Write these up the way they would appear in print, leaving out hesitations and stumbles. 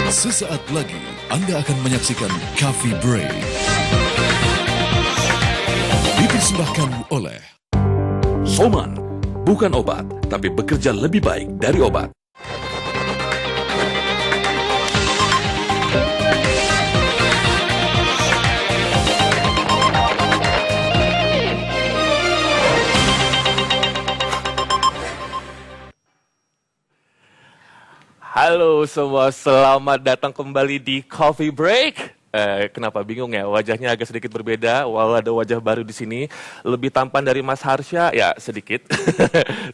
Sesaat lagi Anda akan menyaksikan Coffee Break. Dipersembahkan oleh Soman, bukan obat, tapi bekerja lebih baik dari obat. Halo semua, selamat datang kembali di Coffee Break. Kenapa bingung ya? Wajahnya agak sedikit berbeda. Walau ada wajah baru di sini, lebih tampan dari Mas Harsha, ya sedikit.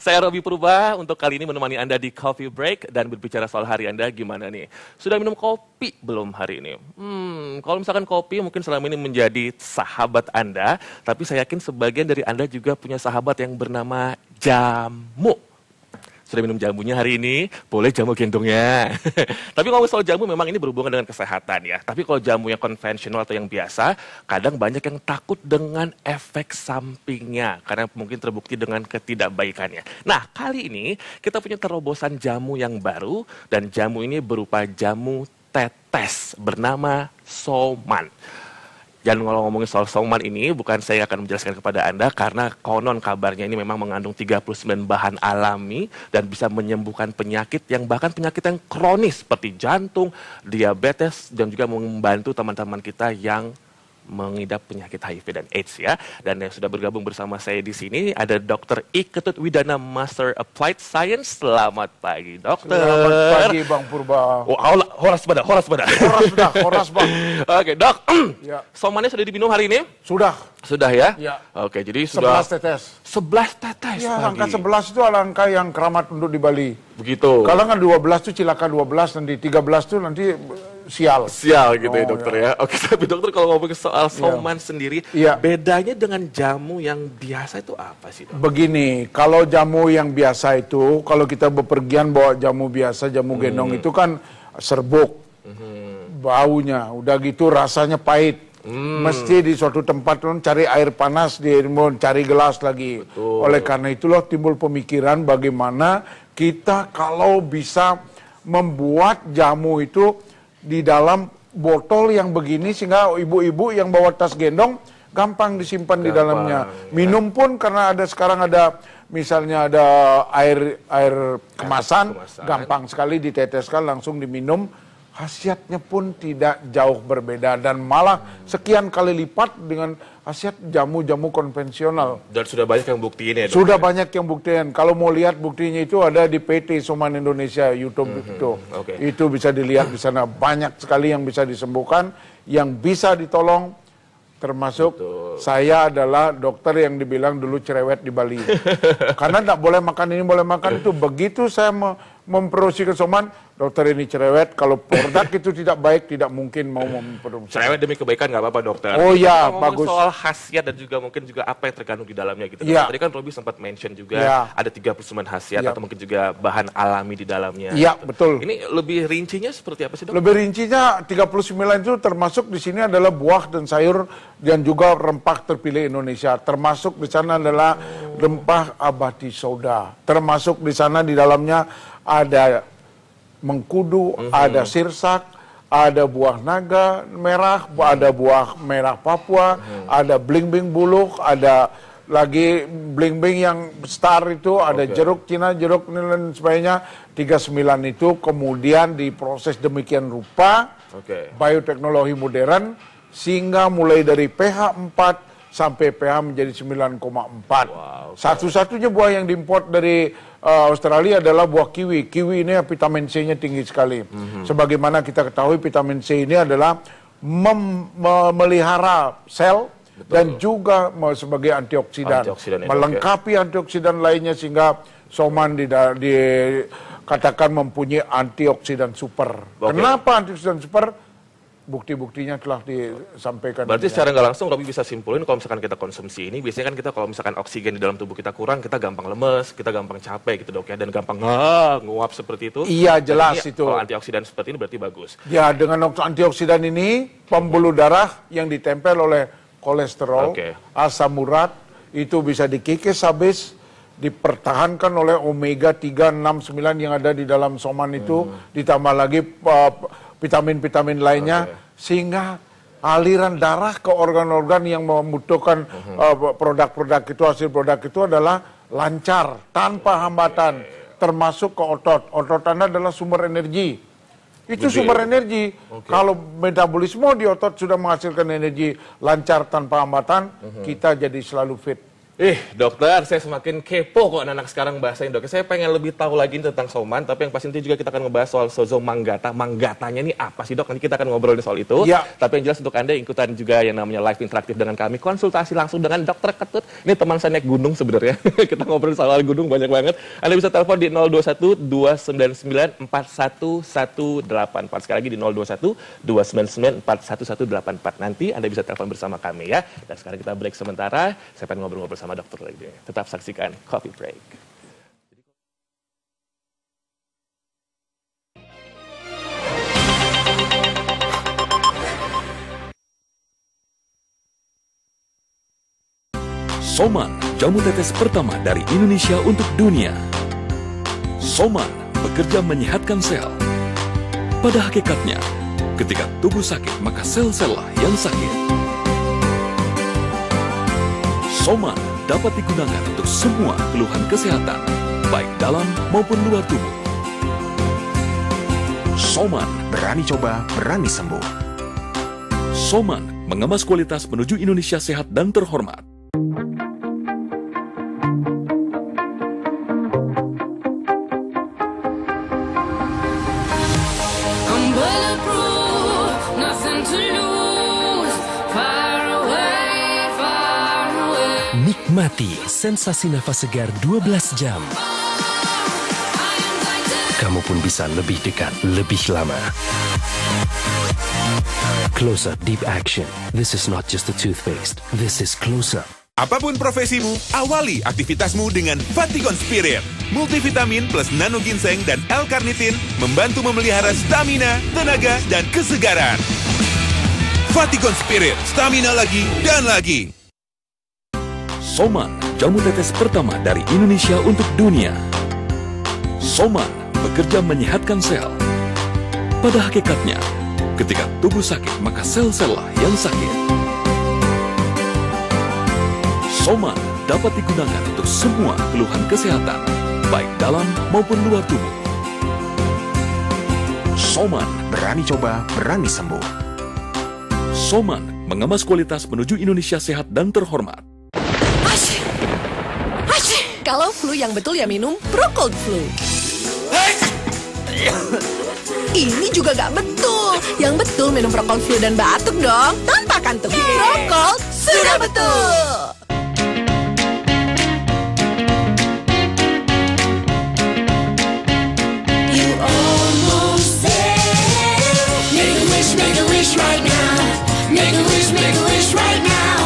Saya Robi Purba untuk kali ini menemani Anda di Coffee Break dan berbicara soal hari Anda gimana nih? Sudah minum kopi belum hari ini? Kalau misalkan kopi mungkin selama ini menjadi sahabat Anda, tapi saya yakin sebagian dari Anda juga punya sahabat yang bernama jamu. Sudah minum jamunya hari ini, boleh jamu gendongnya. Tapi kalau soal jamu memang ini berhubungan dengan kesehatan ya. Tapi kalau jamu yang konvensional atau yang biasa, kadang banyak yang takut dengan efek sampingnya. Karena mungkin terbukti dengan ketidakbaikannya. Nah, kali ini kita punya terobosan jamu yang baru. Dan jamu ini berupa jamu tetes bernama Soman. Dan kalau ngomongin soal Soman ini, bukan saya akan menjelaskan kepada Anda, karena konon kabarnya ini memang mengandung 39 bahan alami dan bisa menyembuhkan penyakit yang bahkan penyakit yang kronis seperti jantung, diabetes, dan juga membantu teman-teman kita yang mengidap penyakit HIV dan AIDS ya. Dan yang sudah bergabung bersama saya di sini ada Dr. I Ketut Widana, Master Applied Science. Selamat pagi, Dokter. Selamat pagi, Bang Purba. Oh, horas pada. Horas, Bang. Oke, Dok. Ya. Somannya sudah diminum hari ini? Sudah. Sudah ya? Ya. Oke, jadi sudah 11 tetes. 11 tetes Ya, pagi. angka 11 itu adalah angka yang keramat untuk di Bali. Begitu. Kalau kan 12 itu cilaka 12, nanti 13 itu nanti sial. Sial gitu ya, Oh, Dokter ya. Oke, tapi Dokter kalau ngomongin soal Soman sendiri, Ya. bedanya dengan jamu yang biasa itu apa sih, Dok? Begini, kalau jamu yang biasa itu, kalau kita bepergian bawa jamu biasa, jamu gendong itu kan serbuk. Baunya, udah gitu rasanya pahit. Mesti di suatu tempat cari air panas, cari gelas lagi. Betul. Oleh karena itulah timbul pemikiran bagaimana kita kalau bisa membuat jamu itu di dalam botol yang begini sehingga ibu-ibu yang bawa tas gendong gampang disimpan di dalamnya. Minum pun karena sekarang ada misalnya ada air kemasan, gampang sekali diteteskan langsung diminum. Khasiatnya pun tidak jauh berbeda dan malah sekian kali lipat dengan khasiat jamu-jamu konvensional. Dan sudah banyak yang buktiin ya, Dok? Sudah banyak yang buktiin. Kalau mau lihat buktinya itu ada di PT Soman Indonesia YouTube itu. Oke. Itu bisa dilihat di sana. Banyak sekali yang bisa disembuhkan, yang bisa ditolong. Termasuk saya adalah dokter yang dibilang dulu cerewet di Bali. Karena tidak boleh makan ini, boleh makan itu. Begitu saya memproduksi ke Soman, dokter ini cerewet. Kalau produk itu tidak baik, tidak mungkin mau memproduksi. Cerewet demi kebaikan nggak apa-apa, Dokter. Oh ya, Kita ngomongin bagus. soal khasiat dan juga mungkin juga apa yang terkandung di dalamnya gitu. Ya. Tadi kan Robi sempat mention juga Ya. ada 39 khasiat Ya. atau mungkin juga bahan alami di dalamnya. Iya, gitu. betul. Ini lebih rincinya seperti apa sih, Dok? Lebih rincinya 39 itu termasuk di sini adalah buah dan sayur dan juga rempah terpilih Indonesia. Termasuk di sana adalah rempah abadi soda. Termasuk di sana di dalamnya ada mengkudu, ada sirsak, ada buah naga merah, ada buah merah Papua, ada bling-bling buluk, ada lagi bling-bling yang star itu, ada jeruk Cina, jeruk ini dan sebagainya. 39 itu kemudian diproses demikian rupa, bioteknologi modern, sehingga mulai dari pH 4 sampai pH menjadi 9,4. Satu-satunya buah yang diimport dari Australia adalah buah kiwi. Kiwi ini vitamin C-nya tinggi sekali. Sebagaimana kita ketahui vitamin C ini adalah memelihara sel dan juga sebagai antioksidan. Melengkapi antioksidan lainnya sehingga Soman dikatakan mempunyai antioksidan super. Kenapa antioksidan super? Bukti-buktinya telah disampaikan. Berarti secara nggak langsung Robi bisa simpulin kalau misalkan kita konsumsi ini, biasanya kan kita kalau misalkan oksigen di dalam tubuh kita kurang, kita gampang lemes, kita gampang capek gitu, Dok ya, dan gampang nguap seperti itu. Iya, jelas ini, itu. Kalau antioksidan seperti ini berarti bagus. Ya, dengan antioksidan ini pembuluh darah yang ditempel oleh kolesterol, asam urat itu bisa dikikis habis, dipertahankan oleh omega 3, 6, 9 yang ada di dalam Soman itu, ditambah lagi vitamin-vitamin lainnya, sehingga aliran darah ke organ-organ yang membutuhkan produk-produk itu, hasil produk itu adalah lancar, tanpa hambatan, termasuk ke otot. Otot Anda adalah sumber energi. Itu sumber energi. Kalau metabolisme di otot sudah menghasilkan energi lancar tanpa hambatan, kita jadi selalu fit. Dokter, saya semakin kepo kok anak-anak sekarang bahasain, Dok. Saya pengen lebih tahu lagi tentang Soman, tapi yang pasti nanti juga kita akan ngebahas soal Sozo Manggata. Manggatanya ini apa sih, Dok? Nanti kita akan ngobrolin soal itu. Ya. Tapi yang jelas untuk Anda ikutan juga yang namanya live interaktif dengan kami, konsultasi langsung dengan Dokter Ketut. Ini teman saya naik gunung sebenarnya. Kita ngobrolin soal gunung banyak banget. Anda bisa telepon di 021 299 4118. Sekali lagi di 021 299 4118. Nanti Anda bisa telepon bersama kami ya. Dan sekarang kita break sementara. Saya pengen ngobrol-ngobrol sama dokter lagi. Tetap saksikan Coffee Break. Soman, jamu tetes pertama dari Indonesia untuk dunia. Soman bekerja menyehatkan sel. Pada hakikatnya, ketika tubuh sakit, maka sel-sellah yang sakit. Soman dapat digunakan untuk semua keluhan kesehatan, baik dalam maupun luar tubuh. Soman, Berani coba, berani sembuh. Soman mengemas kualitas menuju Indonesia sehat dan terhormat. I'm bulletproof, nothing to lose. Far away, far away. Nikmati sensasi nafas segar 12 jam. Kamu pun bisa lebih dekat, lebih lama. Close Up Deep Action. This is not just a toothpaste. This is Close Up. Apapun profesimu, awali aktivitasmu dengan Vatigon Spirit. Multivitamin plus nano ginseng dan L-carnitin membantu memelihara stamina, tenaga, dan kesegaran. Vatigon Spirit, stamina lagi dan lagi. Soman, jamu tetes pertama dari Indonesia untuk dunia. Soman bekerja menyehatkan sel. Pada hakikatnya, ketika tubuh sakit, maka sel-sellah yang sakit. Soman dapat digunakan untuk semua keluhan kesehatan, baik dalam maupun luar tubuh. Soman, Berani coba, berani sembuh. Soman mengemas kualitas menuju Indonesia sehat dan terhormat. Kalau flu yang betul ya minum Procold Flu. Ini juga gak betul. Yang betul minum Procold Flu dan batuk dong, tanpa kantuk. Procold sudah betul. You almost there. Make a wish right now. Make a wish right now.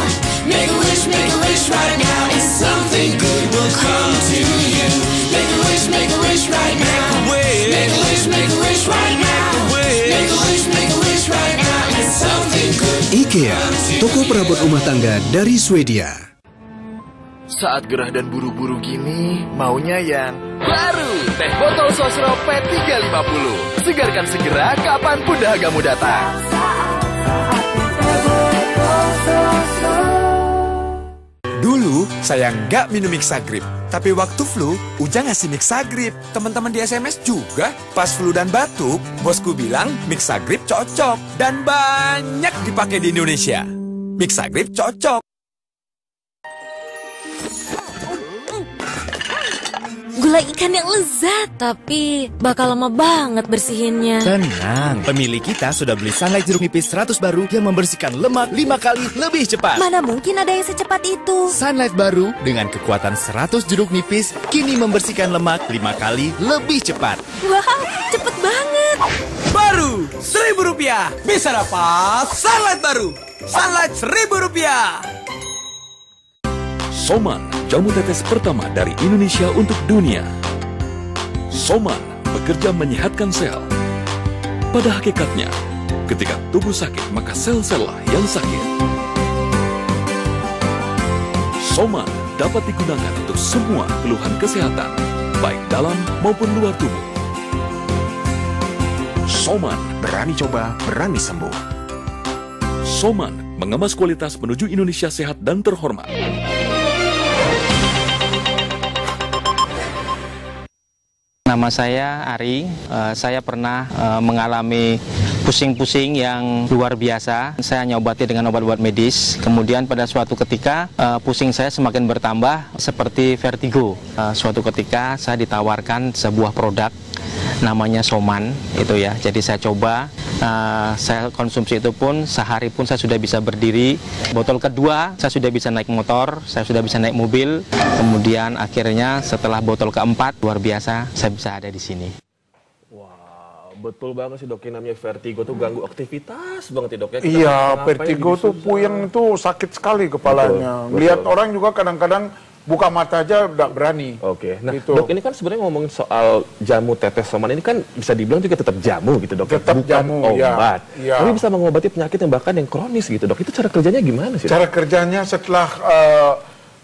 Make a wish right now. And something good will come to you. Make a wish right now. Make a wish right now. Make a wish right now. And something good. IKEA, toko perabot rumah tangga dari Swedia. Saat gerah dan buru-buru gini, maunya yang baru. Teh botol Sosro P350. Segarkan segera kapanpun dahagamu datang. Dulu, saya nggak minum Mixagrip. Tapi waktu flu, Ujang ngasih Mixagrip. Teman-teman di SMS juga. Pas flu dan batuk, bosku bilang Mixagrip cocok. Dan banyak dipakai di Indonesia. Mixagrip cocok. Gulai ikan yang lezat, tapi bakal lama banget bersihinnya. Tenang, pemilik kita sudah beli Sunlight jeruk nipis 100 baru yang membersihkan lemak 5 kali lebih cepat. Mana mungkin ada yang secepat itu? Sunlight baru dengan kekuatan 100 jeruk nipis kini membersihkan lemak 5 kali lebih cepat. Wow, cepet banget. Baru Rp1.000 bisa dapat Sunlight baru. Sunlight Rp1.000. Soman, jamu tetes pertama dari Indonesia untuk dunia. Soman bekerja menyehatkan sel. Pada hakikatnya, ketika tubuh sakit, maka sel-sellah yang sakit. Soman dapat digunakan untuk semua keluhan kesehatan, baik dalam maupun luar tubuh. Soman. Berani coba, berani sembuh. Soman mengemas kualitas menuju Indonesia sehat dan terhormat. Nama saya Ari, saya pernah mengalami pusing-pusing yang luar biasa. Saya nyobati dengan obat-obat medis, kemudian pada suatu ketika pusing saya semakin bertambah seperti vertigo. Suatu ketika saya ditawarkan sebuah produk namanya Soman itu ya. Jadi saya coba, saya konsumsi itu pun sehari pun saya sudah bisa berdiri. Botol kedua saya sudah bisa naik motor, saya sudah bisa naik mobil. Kemudian akhirnya setelah botol keempat luar biasa saya bisa ada di sini. Wow, betul banget sih dok, yang namanya vertigo tuh ganggu aktivitas banget ya dok ya. Iya, vertigo tuh puyeng itu sakit sekali kepalanya. Betul, Lihat betul. orang juga kadang-kadang buka mata aja udah berani. Oke, nah gitu. dok ini kan sebenarnya ngomongin soal jamu tetes Soman ini kan bisa dibilang juga tetap jamu gitu dok, Tetap bukan jamu, ya. obat. Ya. Tapi bisa mengobati penyakit yang bahkan yang kronis gitu dok. Itu cara kerjanya gimana sih? Dok? Cara kerjanya setelah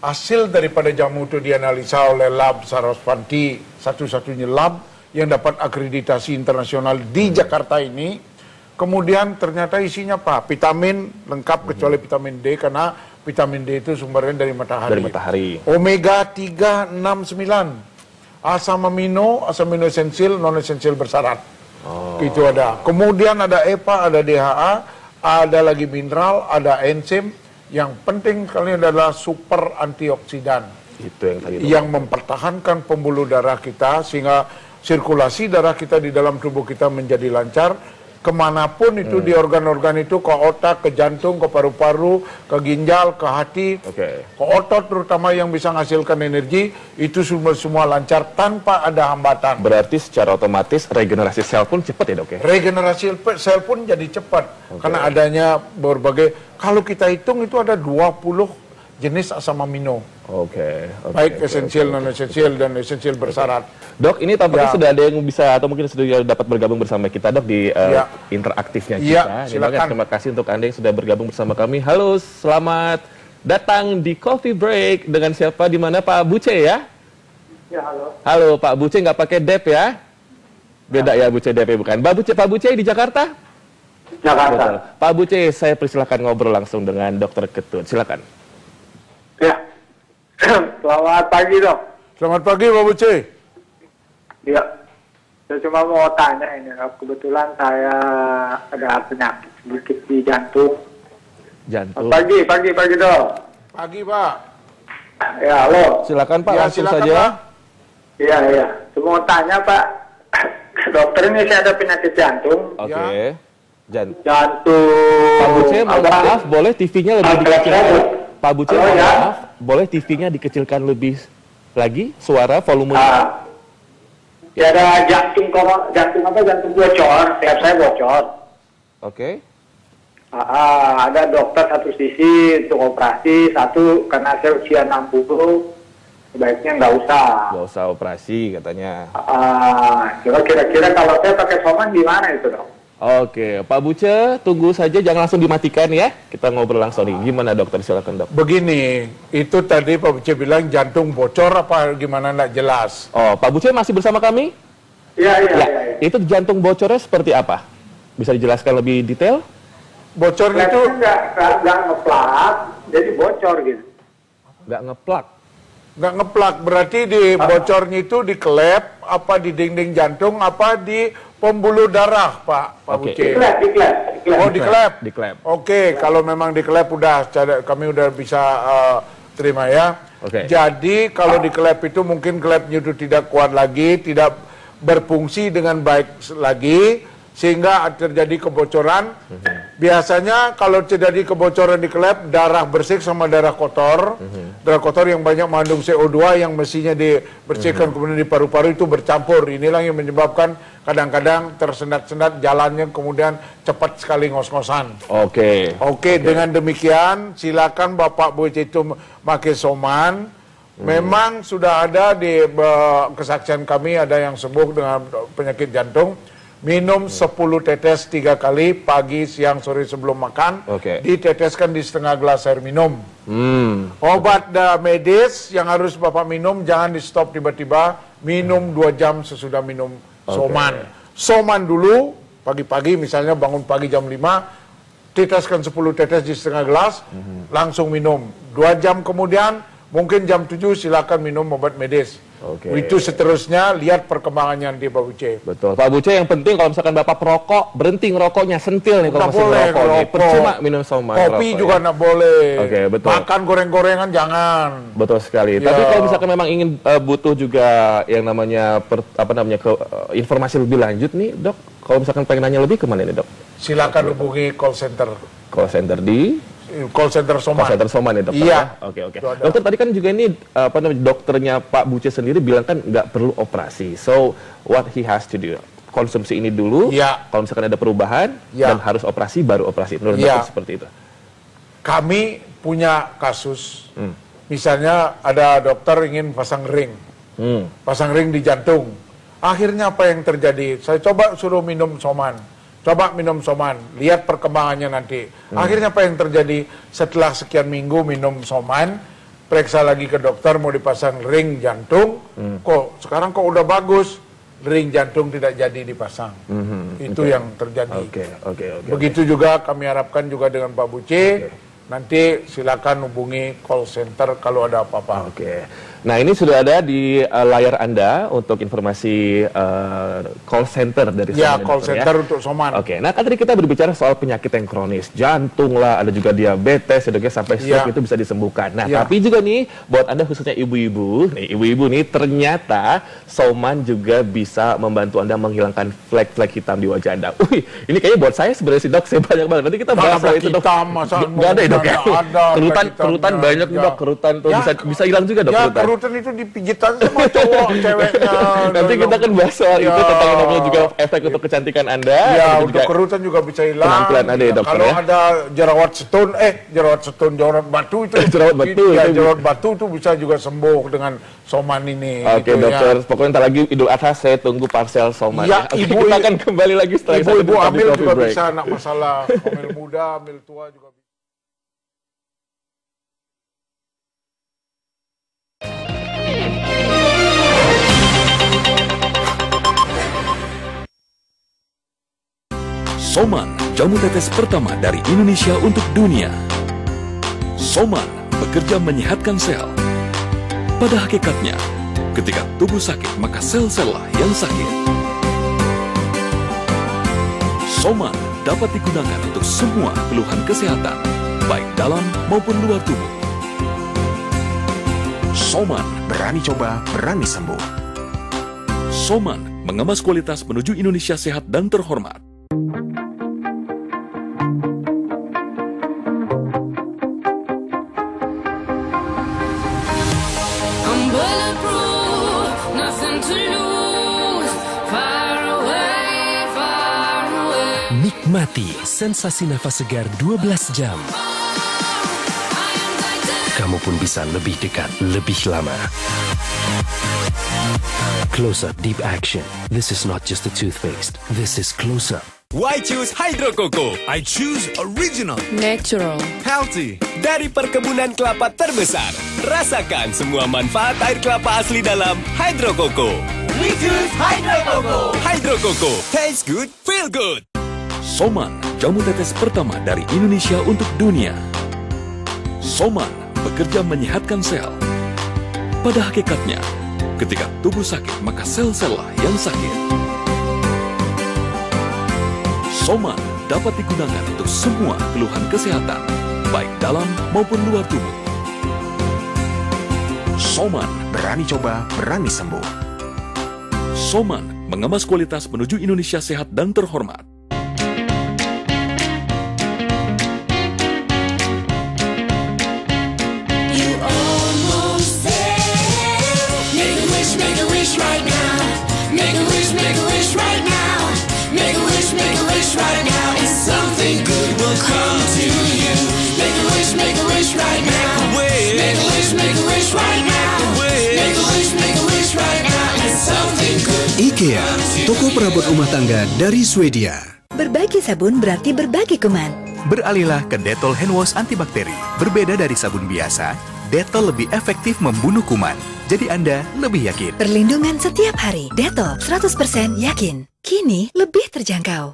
hasil daripada jamu itu dianalisa oleh lab Sarasvati, satu-satunya lab yang dapat akreditasi internasional di Jakarta ini. Kemudian ternyata isinya apa? Vitamin lengkap kecuali vitamin D, karena vitamin D itu sumbernya dari matahari. Dari matahari. Omega 3, 6, 9. Asam amino esensial, non esensial bersyarat. Itu ada. Kemudian ada EPA, ada DHA, ada lagi mineral, ada enzim. Yang penting sekali adalah super antioksidan. Itu yang tadi. Yang mempertahankan pembuluh darah kita sehingga sirkulasi darah kita di dalam tubuh kita menjadi lancar. Kemanapun itu di organ-organ itu, ke otak, ke jantung, ke paru-paru, ke ginjal, ke hati, ke otot terutama yang bisa menghasilkan energi, itu semua lancar tanpa ada hambatan. Berarti secara otomatis regenerasi sel pun cepat ya dok ya? Regenerasi sel pun jadi cepat karena adanya berbagai, kalau kita hitung itu ada 20 jenis asam amino. Baik esensial, non esensial, dan esensial bersyarat. Dok, ini tampaknya sudah ada yang bisa atau mungkin sudah dapat bergabung bersama kita dok di interaktifnya kita. Terima kasih untuk Anda yang sudah bergabung bersama kami. Halo, selamat datang di Coffee Break. Dengan siapa, di mana? Pak Buce ya? Ya, halo. Halo, Pak Buce nggak pakai Dep ya? Beda ya Buce Dep ya, bukan? Pak Buce di Jakarta? Jakarta. Betul. Pak Buce, saya persilakan ngobrol langsung dengan Dokter Ketut. Silakan. Ya. Selamat pagi dok. Selamat pagi Pak Buce. Ya. Saya cuma mau tanya ini, kebetulan saya ada penyakit sedikit di jantung. Jantung. Pagi dok. Pagi Pak. Ya, halo. Silakan Pak, Ya, langsung silakan, saja. Pak. Iya. Cuma mau tanya Pak, dokter ini saya ada penyakit jantung. Oke. Jantung. Jantung. Pak Buce, mohon maaf, boleh TV-nya lebih dikecilkan? Pak Buce, mohon maaf, boleh TV-nya dikecilkan lebih lagi, suara, volumenya? Ya ada jantung bocor, tiap saya bocor. Oke. Ada dokter satu sisi untuk operasi, satu karena saya usia 60, sebaiknya nggak usah. Nggak usah operasi katanya. Kira-kira kalau saya pakai Soman gimana itu dok? Oke, Pak Buce, tunggu saja, jangan langsung dimatikan ya. Kita ngobrol langsung nih. Gimana dokter, silakan dok. Begini, itu tadi Pak Buce bilang jantung bocor apa gimana, nggak jelas. Oh, Pak Buce masih bersama kami? Iya. Itu jantung bocornya seperti apa? Bisa dijelaskan lebih detail? Bocornya itu nggak ngeplak, jadi bocor gitu. Nggak ngeplak? Nggak ngeplak, berarti di bocornya itu di klep, apa di dinding jantung, apa di pembuluh darah, Pak Buce. Di klep. Oh, di klep. Di klep. Oke, kalau memang di klep udah, kami udah bisa terima ya. Jadi kalau di klep itu mungkin klepnya itu tidak kuat lagi, tidak berfungsi dengan baik lagi, sehingga terjadi kebocoran. Biasanya kalau terjadi kebocoran di klep, darah bersih sama darah kotor. Darah kotor yang banyak mengandung CO2 yang mestinya dibersihkan kemudian di paru-paru itu bercampur. Inilah yang menyebabkan kadang-kadang tersendat-sendat jalannya, kemudian cepat sekali ngos-ngosan. Oke, dengan demikian silakan Bapak Buce itu pakai Soman. Memang sudah ada di kesaksian kami, ada yang sembuh dengan penyakit jantung. Minum 10 tetes 3 kali, pagi, siang, sore sebelum makan. Diteteskan di setengah gelas air minum. Obat medis yang harus Bapak minum, jangan di stop tiba-tiba. Minum 2 jam sesudah minum Soman. Soman dulu, Pagi-pagi misalnya bangun pagi jam 5, teteskan 10 tetes di setengah gelas, langsung minum. 2 jam kemudian, mungkin jam 7 silakan minum obat medis. Itu seterusnya, lihat perkembangannya nanti Pak Buce. Betul. Pak Buce, yang penting kalau misalkan Bapak perokok, berhenti ngerokoknya, sentil nih kalau masih merokok nih. Percuma minum Soman. Kopi juga nggak boleh. Oke, betul. Makan goreng-gorengan jangan. Betul sekali. Ya. Tapi kalau misalkan memang ingin butuh juga yang namanya informasi lebih lanjut nih, Dok. Kalau misalkan pengen nanya lebih kemana nih, Dok? Silakan hubungi call center. Call center di call center Soman. Call center Soman ya, Dokter. Iya. Ya? Oke. Dokter, tadi kan juga ini dokternya Pak Buce sendiri bilang kan nggak perlu operasi. So what he has to do? Konsumsi ini dulu. Ya. Kalau misalkan ada perubahan dan harus operasi, baru operasi. Menurut dokter seperti itu. Kami punya kasus. Misalnya ada dokter ingin pasang ring. Pasang ring di jantung. Akhirnya apa yang terjadi? Saya coba suruh minum Soman. Coba minum Soman, lihat perkembangannya nanti. Akhirnya apa yang terjadi? Setelah sekian minggu minum Soman, periksa lagi ke dokter mau dipasang ring jantung. Kok sekarang kok udah bagus, ring jantung tidak jadi dipasang. Itu yang terjadi. Begitu juga kami harapkan juga dengan Pak Buce. Nanti silakan hubungi call center kalau ada apa-apa. Nah, ini sudah ada di layar Anda untuk informasi call center dari Soman. Ya, call center untuk Soman. Nah kan tadi kita berbicara soal penyakit yang kronis, jantung lah, ada juga diabetes, ya, sampai stroke itu bisa disembuhkan. Nah, tapi juga nih buat Anda khususnya ibu-ibu nih ternyata Soman juga bisa membantu Anda menghilangkan flek-flek hitam di wajah Anda. Ini kayaknya buat saya sebenarnya sih, Dok, saya banyak banget. Nanti kita bahas soal itu, Dok. Nggak ada ya, Dok, ya? Kerutan banyak nih, Dok, kerutan tuh bisa hilang juga, Dok, kerutan. Kerutan itu dipijitan sama cowok ceweknya. Nanti kita akan bahas soal itu tentang namanya juga efek untuk kecantikan Anda. Ya, untuk kerutan juga bisa hilang. Penampilan ada ya, Dokter. Kalau ada jerawat jerawat batu itu. Jerawat batu itu bisa juga sembuh dengan Soman ini. Oke, Dokter. Pokoknya ntar lagi Idul Adha saya tunggu parcel Soman. Ya, kita akan kembali lagi setelah ibu hamil juga bisa, anak masalah hamil muda, hamil tua juga bisa. Soman, jamu tetes pertama dari Indonesia untuk dunia. Soman bekerja menyehatkan sel. Pada hakikatnya, ketika tubuh sakit, maka sel-sel lah yang sakit. Soman dapat digunakan untuk semua keluhan kesehatan, baik dalam maupun luar tubuh. Soman, berani coba, berani sembuh. Soman mengemas kualitas menuju Indonesia sehat dan terhormat. Nikmati sensasi nafas segar 12 jam. Kamu pun bisa lebih dekat, lebih lama. Close Up Deep Action. This is not just a toothpaste. This is Close Up. Why choose Hydro Coco? I choose original, natural, healthy. Dari perkebunan kelapa terbesar, rasakan semua manfaat air kelapa asli dalam Hydro Coco. We choose Hydro Coco. Hydro Coco, taste good, feel good. Soman, jamu tetes pertama dari Indonesia untuk dunia. Soman bekerja menyehatkan sel. Pada hakikatnya, ketika tubuh sakit, maka sel-sel lah yang sakit. Soman dapat digunakan untuk semua keluhan kesehatan, baik dalam maupun luar tubuh. Soman, berani coba, berani sembuh. Soman mengemas kualitas menuju Indonesia sehat dan terhormat. IKEA, toko perabot rumah tangga dari Swedia. Berbagi sabun berarti berbagi kuman. Beralihlah ke Dettol Hand Wash Antibakteri. Berbeda dari sabun biasa, Dettol lebih efektif membunuh kuman. Jadi Anda lebih yakin. Perlindungan setiap hari. Dettol 100% yakin. Kini lebih terjangkau.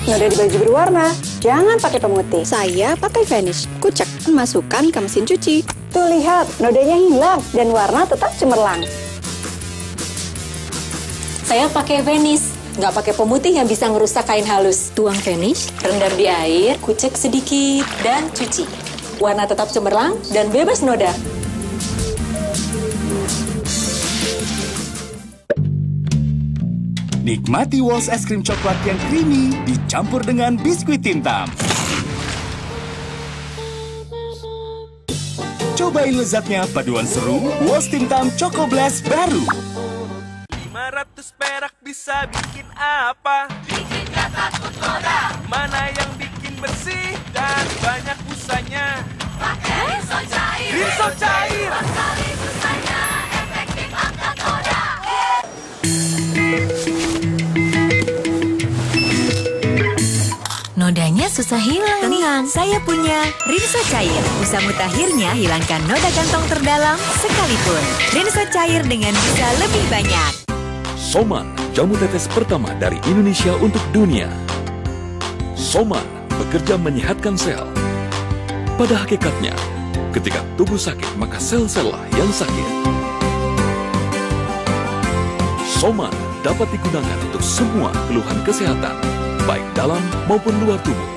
noda di baju berwarna. Jangan pakai pemutih. Saya pakai Vanish. Kucek, masukkan ke mesin cuci. Tuh lihat, nodanya hilang dan warna tetap cemerlang. Saya pakai Vanish. Nggak pakai pemutih yang bisa ngerusak kain halus. Tuang Vanish, rendam di air, kucek sedikit, dan cuci. Warna tetap cemerlang dan bebas noda. Nikmati Walls es krim coklat yang creamy dicampur dengan biskuit Tim Tam. Cobain lezatnya paduan seru Walls Tim Tam Choco Blast baru. 500 perak bisa bikin apa? Bikin gak takut noda. Mana yang bikin bersih dan banyak busanya? Pakai Rinso Cair. Rinso Cair. Sekali busanya efektif angkat noda. Nodanya susah hilang. Tenang, saya punya Rinso Cair. Usaha mutakhirnya hilangkan noda kantong terdalam sekalipun. Rinso Cair dengan bisa lebih banyak. Soman, jamu tetes pertama dari Indonesia untuk dunia. Soman bekerja menyehatkan sel. Pada hakikatnya, ketika tubuh sakit, maka sel-sellah yang sakit. Soman dapat digunakan untuk semua keluhan kesehatan, baik dalam maupun luar tubuh.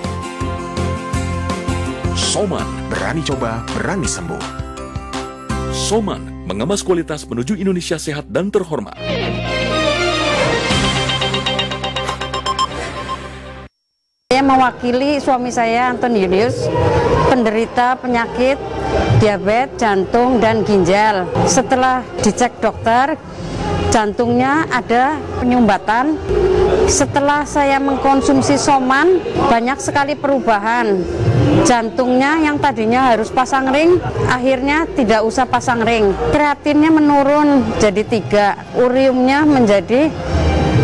Soman, berani coba, berani sembuh. Soman mengemas kualitas menuju Indonesia sehat dan terhormat. Saya mewakili suami saya, Anton Julius, penderita penyakit diabetes, jantung, dan ginjal. Setelah dicek dokter, jantungnya ada penyumbatan. Setelah saya mengkonsumsi Soman, banyak sekali perubahan. Jantungnya yang tadinya harus pasang ring, akhirnya tidak usah pasang ring. Kreatinnya menurun jadi 3, uriumnya menjadi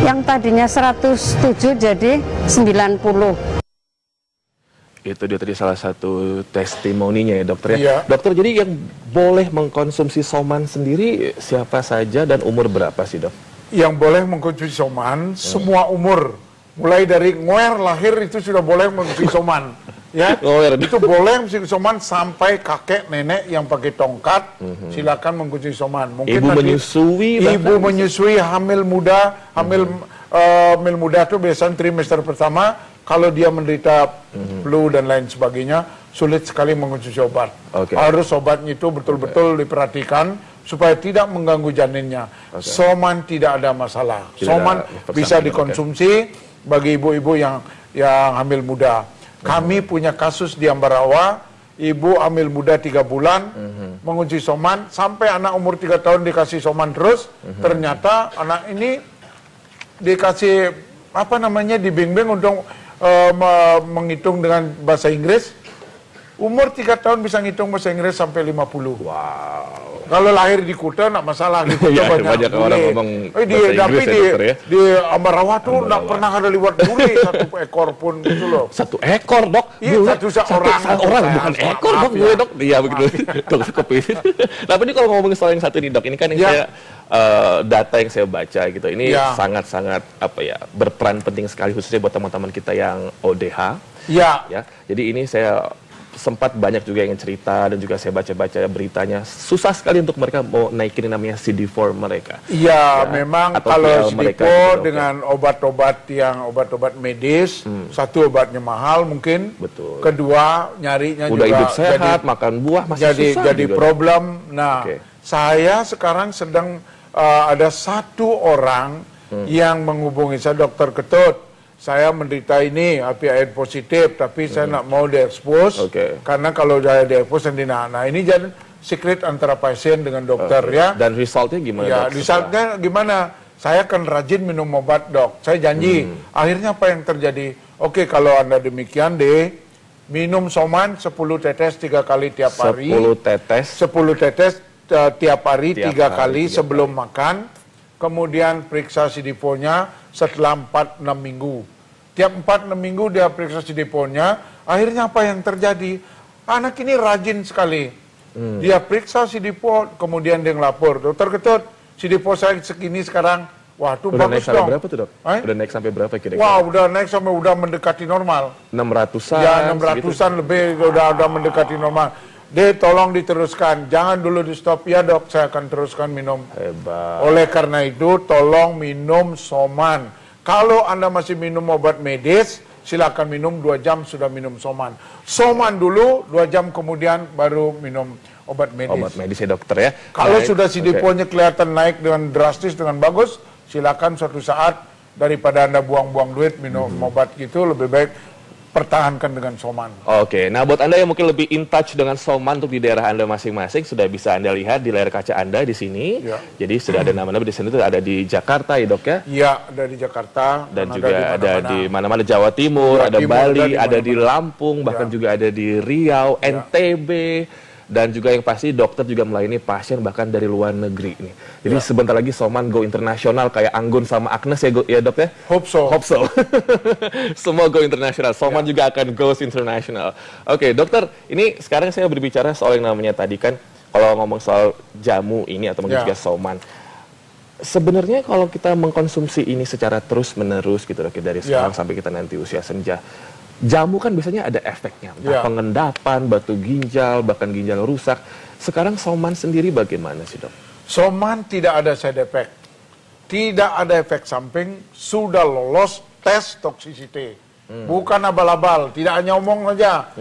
yang tadinya 107 jadi 90. Itu dia tadi salah satu testimoninya ya dokter ya. Iya. Dokter, jadi yang boleh mengkonsumsi Soman sendiri siapa saja dan umur berapa sih dok? Yang boleh mengkonsumsi Soman semua umur. Mulai dari ngoer lahir itu sudah boleh mengkonsumsi Soman. Ya, itu boleh mengkonsumsi Soman sampai kakek nenek yang pakai tongkat silakan mengkonsumsi Soman. Mungkin ibu nanti, menyusui, ibu menyusui, hamil muda, hamil muda itu biasanya trimester pertama. Kalau dia menderita flu dan lain sebagainya, sulit sekali mengkonsumsi obat. Harus obatnya itu betul-betul diperhatikan supaya tidak mengganggu janinnya. Soman tidak ada masalah. Soman bisa dikonsumsi bagi ibu-ibu yang hamil muda. Kami punya kasus di Ambarawa, ibu hamil muda 3 bulan, mengkonsumsi Soman, sampai anak umur 3 tahun dikasih Soman terus, ternyata anak ini dikasih, dibimbing untuk menghitung dengan bahasa Inggris. Umur 3 tahun bisa ngitung bahasa Inggris sampai 50. Wow. Kalau lahir di Kuta nggak masalah, di Kuta banyak orang ngomong bahasa Inggris ya dokter ya. Di Ambarawa tuh nggak pernah ada lewat bule 1 ekor pun gitu loh. 1 ekor dok? Iya, satu orang bukan ekor dok, gue dok. Iya begitu. Dok kepilih. Tapi ini kalau ngomongin soal yang satu ini dok, ini kan yang saya data yang saya baca gitu, ini sangat-sangat berperan penting sekali khususnya buat teman-teman kita yang ODH. Ya. Jadi ini saya sempat banyak juga yang cerita dan juga saya baca-baca beritanya, susah sekali untuk mereka mau naikin namanya CD4 mereka. Iya, memang kalau CD4 gitu, dengan obat-obat yang obat-obat medis, satu obatnya mahal mungkin, kedua nyarinya udah juga hidup sehat, makan buah masih susah jadi problem. Nah, saya sekarang sedang ada 1 orang yang menghubungi saya, Dokter Ketut. Saya menderita ini, HPAN positif, tapi saya nak mau diekspos, karena kalau saya diekspos nanti nah ini jadi secret antara pasien dengan dokter ya. Dan resultnya gimana? Ya, resultnya gimana? Saya akan rajin minum obat dok, saya janji. Akhirnya apa yang terjadi? Oke, kalau Anda demikian deh, minum Soman 10 tetes 3 kali tiap hari. 10 tetes tiap hari 3 kali sebelum makan. Kemudian periksa CD4-nya setelah 4-6 minggu. Tiap 4-6 minggu dia periksa CD4-nya. Akhirnya apa yang terjadi? Anak ini rajin sekali. Dia periksa CD4, kemudian dia ngelapor. Dokter Ketut, CD4 saya segini sekarang. Wah, itu udah bagus naik sampai dong. berapa tuh, Dok? Udah naik sampai berapa kira-kira? Wah, udah naik sampai udah mendekati normal. 600-an. Ya, 600-an lebih udah mendekati normal. Tolong diteruskan, jangan dulu di stop. Ya dok, saya akan teruskan minum. Hebat. Oleh karena itu, tolong minum Soman. Kalau Anda masih minum obat medis, silakan minum 2 jam sudah minum Soman. Soman dulu, 2 jam kemudian baru minum obat medis. Obat medis ya dokter ya. Kalau sudah CD4-nya kelihatan naik dengan drastis, dengan bagus, silakan suatu saat daripada Anda buang-buang duit minum obat gitu, lebih baik pertahankan dengan Soman. Oke, nah buat Anda yang mungkin lebih in touch dengan Soman untuk di daerah Anda masing-masing, sudah bisa Anda lihat di layar kaca Anda di sini. Ya. Jadi sudah ada nama-nama di sini, tuh ada di Jakarta ya dok ya? Iya, ada di Jakarta. Dan juga ada di mana-mana, Jawa Timur, ada Bali, ada di Lampung, bahkan juga ada di Riau, NTB. Dan juga yang pasti dokter juga melayani pasien bahkan dari luar negeri nih. Jadi sebentar lagi Soman go internasional kayak Anggun sama Agnes ya dok ya? Hope so. Hope so. Semua go internasional. Soman juga akan goes international. Oke, dokter, ini sekarang saya berbicara soal yang namanya tadi kan kalau ngomong soal jamu ini atau mungkin juga Soman. Sebenarnya kalau kita mengkonsumsi ini secara terus-menerus gitu dok, dari sekarang sampai kita nanti usia senja. Jamu kan biasanya ada efeknya, pengendapan, batu ginjal, bahkan ginjal rusak. Sekarang Soman sendiri bagaimana sih dok? Soman tidak ada side effect, tidak ada efek samping, sudah lolos tes toxicity. Bukan abal-abal, tidak hanya omong aja.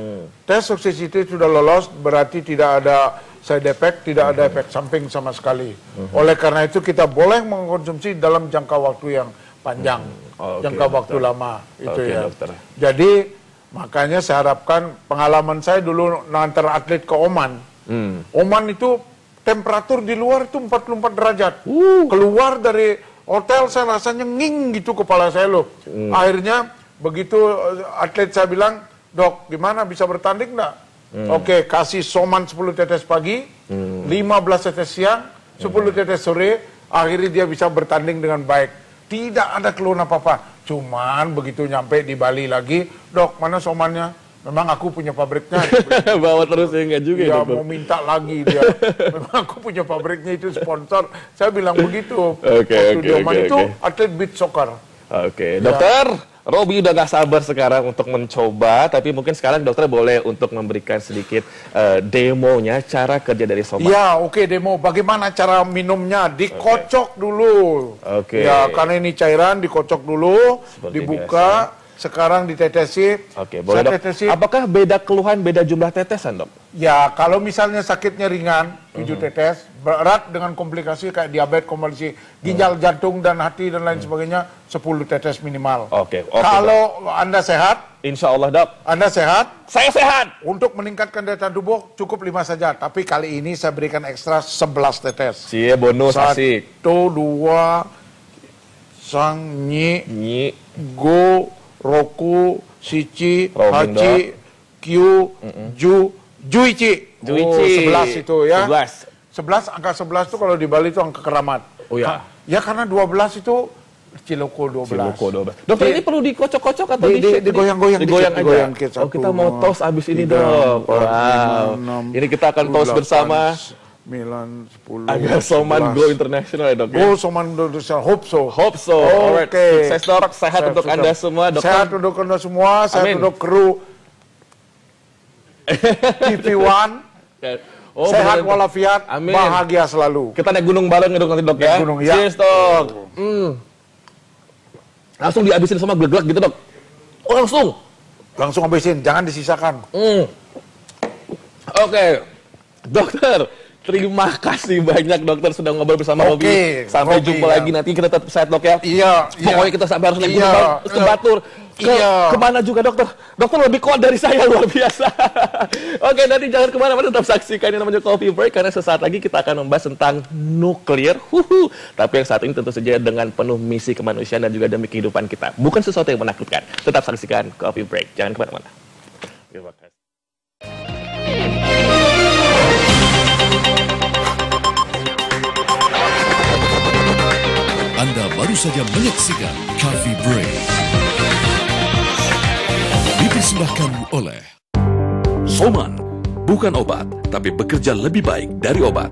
Tes toxicity sudah lolos, berarti tidak ada side effect, tidak ada efek samping sama sekali. Oleh karena itu kita boleh mengkonsumsi dalam jangka waktu yang panjang. Jangka waktu lama itu ya. Dokter. Jadi makanya saya harapkan pengalaman saya dulu ngantar atlet ke Oman. Oman itu temperatur di luar itu 44 derajat. Keluar dari hotel saya rasanya nging gitu kepala saya loh. Akhirnya begitu atlet saya bilang, dok gimana bisa bertanding enggak? Oke, kasih Soman 10 tetes pagi, 15 tetes siang, 10 tetes sore, akhirnya dia bisa bertanding dengan baik. Tidak ada keluhan apa-apa. Cuman begitu nyampe di Bali lagi, dok mana Somannya? Memang aku punya pabriknya. Bawa terus ya enggak juga ya? Mau minta lagi dia. Memang aku punya pabriknya, itu sponsor. Saya bilang begitu. Waktu di Oman itu atlet beach soccer. Oke, dokter. Robi udah gak sabar sekarang untuk mencoba, tapi mungkin sekarang dokter boleh untuk memberikan sedikit demonya cara kerja dari Soman. Ya, oke, demo. Bagaimana cara minumnya? Dikocok dulu. Ya, karena ini cairan dikocok dulu, seperti dibuka. Biasa. Sekarang ditetesi. Oke, boleh dok. Tetesi. Apakah beda keluhan, beda jumlah tetesan dok? Ya, kalau misalnya sakitnya ringan, 7 tetes. Berat dengan komplikasi kayak diabetes, komplikasi ginjal, jantung, dan hati, dan lain sebagainya, 10 tetes minimal. Kalau dok. Anda sehat, insya Allah dok. Anda sehat, saya sehat. Untuk meningkatkan daya tahan tubuh, cukup 5 saja. Tapi kali ini saya berikan ekstra 11 tetes. Cie, bonus asik. 1, 2, sang, nyi, go, Roku, Sici, Haci, Kyu, Juici. 11 itu ya. 11, angka 11 itu kalau di Bali itu angka keramat. Oh ya. Ya karena 12 itu Ciloko 12. Dokter ini perlu dikocok-kocok atau digoyang-goyang? Digoyang aja. Kita mau toast abis ini dok. Wow. Ini kita akan toast bersama. 9, 10, agar Soman go international ya dok ya? Go Soman go international, hope so. Hope so. Oke. Sukses dok, sehat untuk Anda semua dokter. Sehat untuk Anda semua, sehat untuk kru TV One. Sehat walafiat, bahagia selalu. Kita naik gunung bareng ya dok nanti dok ya? Gunung ya. Cheers dok. Langsung dihabisin sama gelag gitu dok? Oh langsung? Langsung habisin, jangan disisakan. Oke. Dokter. Terima kasih banyak dokter sudah ngobrol bersama Robi. Sampai jumpa lagi nanti kita tetap sehat dok ya. Iya. Pokoknya kita sampai harus naik gunung ke Batur. Kemana juga dokter? Dokter lebih kuat dari saya, luar biasa. Oke, nanti jangan kemana-mana, tetap saksikan yang namanya Coffee Break karena sesaat lagi kita akan membahas tentang nuklir. Tapi yang saat ini tentu saja dengan penuh misi kemanusiaan dan juga demi kehidupan kita. Bukan sesuatu yang menakutkan. Tetap saksikan Coffee Break. Jangan kemana-mana. Terima kasih. Anda baru saja menyaksikan Coffee Break. Dipersembahkan oleh Soman, bukan obat, tapi bekerja lebih baik dari obat.